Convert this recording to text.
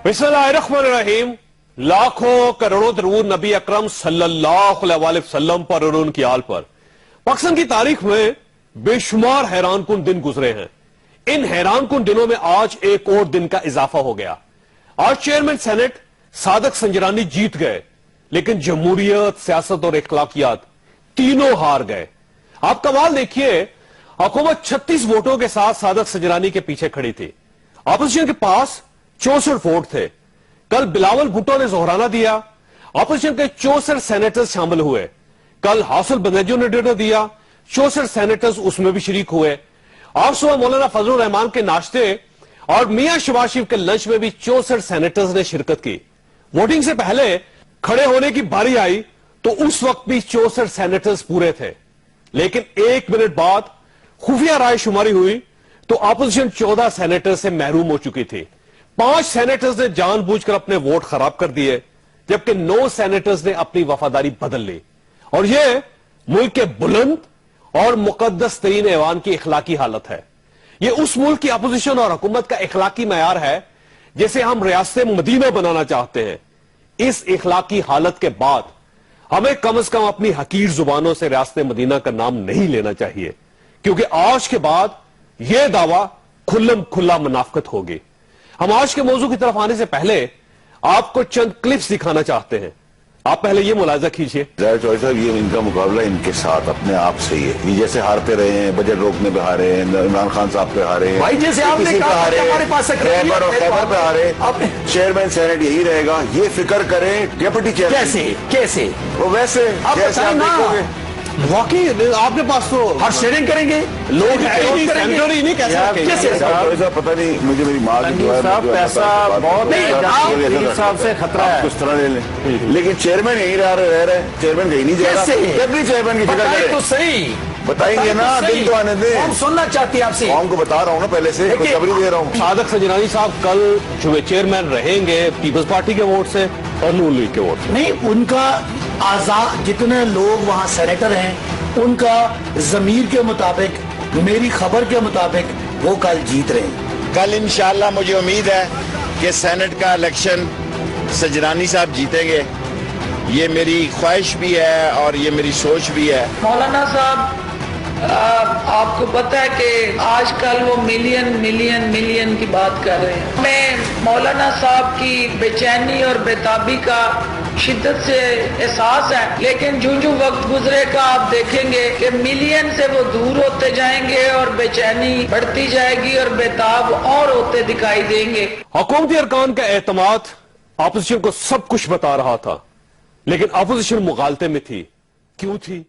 بسم اللہ الرحمن الرحیم. لاکھوں کروڑوں درود نبی اکرم صلی اللہ علیہ وسلم پر اور ان کی آل پر. پاکستان کی تاریخ میں بے شمار حیران کن دن گزرے ہیں. ان حیران کن دنوں میں آج ایک اور دن کا اضافہ ہو گیا. آج چیئرمین سینیٹ صادق سنجرانی جیت گئے، لیکن جمہوریت، سیاست اور اخلاقیات تینوں ہار گئے. آپ کمال دیکھیے، حکومت 36 ووٹوں کے ساتھ صادق سنجرانی کے پیچھے کھڑی تھی. اپوزیشن کے پاس 64 ووٹ تھے. کل بلاول بھٹو نے زہرانہ دیا، اپوزیشن کے 64 سینیٹرز شامل ہوئے. کل حاصل بنیجو نے ڈیٹا دیا، 64 سینیٹرز اس میں بھی شریک ہوئے. آج صبح مولانا فضل الرحمان کے ناشتے اور میاں شہبازشریف کے لنچ میں بھی 64 سینیٹرز نے شرکت کی. ووٹنگ سے پہلے کھڑے ہونے کی باری آئی تو اس وقت بھی 64 سینیٹرز پورے تھے، لیکن 1 منٹ بعد خفیہ رائے شماری ہوئی تو اپوزیشن 14 سینیٹر سے محروم ہو چکی تھی. 5 سینیٹرز نے جان بوجھ کر اپنے ووٹ خراب کر دیے، جبکہ 9 سینیٹرز نے اپنی وفاداری بدل لی. اور یہ ملک کے بلند اور مقدس ترین ایوان کی اخلاقی حالت ہے. یہ اس ملک کی اپوزیشن اور حکومت کا اخلاقی معیار ہے جسے ہم ریاست مدینہ بنانا چاہتے ہیں. اس اخلاقی حالت کے بعد ہمیں کم از کم اپنی حقیر زبانوں سے ریاست مدینہ کا نام نہیں لینا چاہیے، کیونکہ آج کے بعد یہ دعویٰ کھلم کھلا منافقت ہوگی. ہم آج کے موضوع کی طرف آنے سے پہلے آپ کو چند کلپس دکھانا چاہتے ہیں. آپ پہلے یہ ملاحظہ کیجئے. ظاہر چوہدری صاحب، یہ ان کا مقابلہ ان کے ساتھ اپنے آپ سے ہی ہے. یہ جیسے ہارتے رہے ہیں، بجٹ روکنے پہ ہارے ہیں، عمران خان صاحب پہ ہارے ہیں، بھائی جیسے آپ نے کہا کہ ہمارے پاس خیبر اور خیبر پہ ہارے. چیئرمین سینیٹ یہی رہے گا. یہ فکر کریں ڈیپٹی چیئرمین کیسے وہ ویسے جیسے آپ دیکھو گے. واقعی آپ کے پاس تو ہر شیئرنگ کریں گے، لوگ سینیٹر ہی نہیں کہہ سکتے. پتہ نہیں، مجھے میری ماں کی جو ہے پیسہ بہت صاحب سے خطرہ ہے، کس طرح لے لیں، لیکن چیئرمین یہی رہ رہے. چیئرمین کہیں نہیں جا رہا. ڈپٹی چیئرمین کی فکر کریں تو صحیح بتائیں گے نا. دن تو آنے دیں. ہم سننا چاہتے ہیں آپ سے. قوم کو بتا رہا ہوں نا پہلے سے، کوئی خبری دے رہا ہوں. صادق سنجرانی صاحب کل چیئرمین رہیں گے پیپلز پارٹی کے ووٹ سے اور نون لیگ کے ووٹ سے. نہیں، ان کا آزاد جتنے لوگ وہاں سینیٹر ہیں ان کا ضمیر کے مطابق، میری خبر کے مطابق وہ کل جیت رہے ہیں. کل انشاءاللہ مجھے امید ہے کہ سینٹ کا الیکشن سنجرانی صاحب جیتیں گے. یہ میری خواہش بھی ہے اور یہ میری سوچ بھی ہے. مولانا صاحب، آپ کو پتہ ہے کہ آج کل وہ ملین کی بات کر رہے ہیں. میں مولانا صاحب کی بے چینی اور بےتابی کا شدت سے احساس ہے، لیکن جو وقت گزرے گا آپ دیکھیں گے کہ ملین سے وہ دور ہوتے جائیں گے اور بے چینی بڑھتی جائے گی اور بےتاب اور ہوتے دکھائی دیں گے. حکومتی ارکان کا اعتماد اپوزیشن کو سب کچھ بتا رہا تھا، لیکن اپوزیشن مغالطے میں تھی. کیوں تھی؟